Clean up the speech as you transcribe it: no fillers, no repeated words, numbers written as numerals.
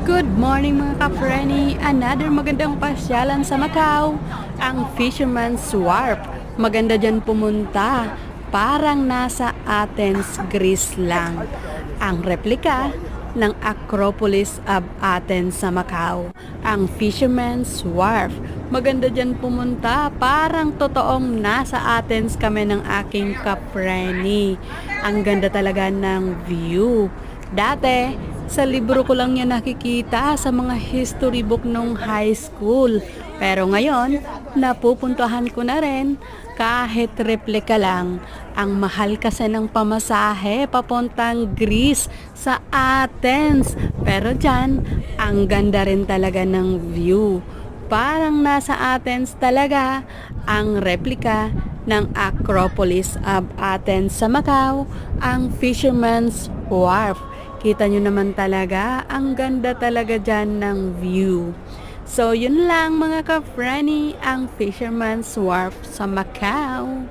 Good morning mga ka-Frenny! Another magandang pasyalan sa Macau, ang Fisherman's Wharf. Maganda dyan pumunta, parang nasa Athens, Greece lang. Ang replika ng Acropolis of Athens sa Macau, ang Fisherman's Wharf. Maganda dyan pumunta, parang totoong nasa Athens kami ng aking ka-Frenny. Ang ganda talaga ng view. Dati, sa libro ko lang yan nakikita sa mga history book nung high school. Pero ngayon, napupuntahan ko na rin kahit replika lang. Ang mahal kasi ng pamasahe papuntang Greece sa Athens. Pero dyan, ang ganda rin talaga ng view. Parang nasa Athens talaga ang replika ng Acropolis of Athens sa Macau, ang Fisherman's Wharf. Kita nyo naman talaga, ang ganda talaga dyan ng view. So, yun lang mga ka-Frenny, ang Fisherman's Wharf sa Macau.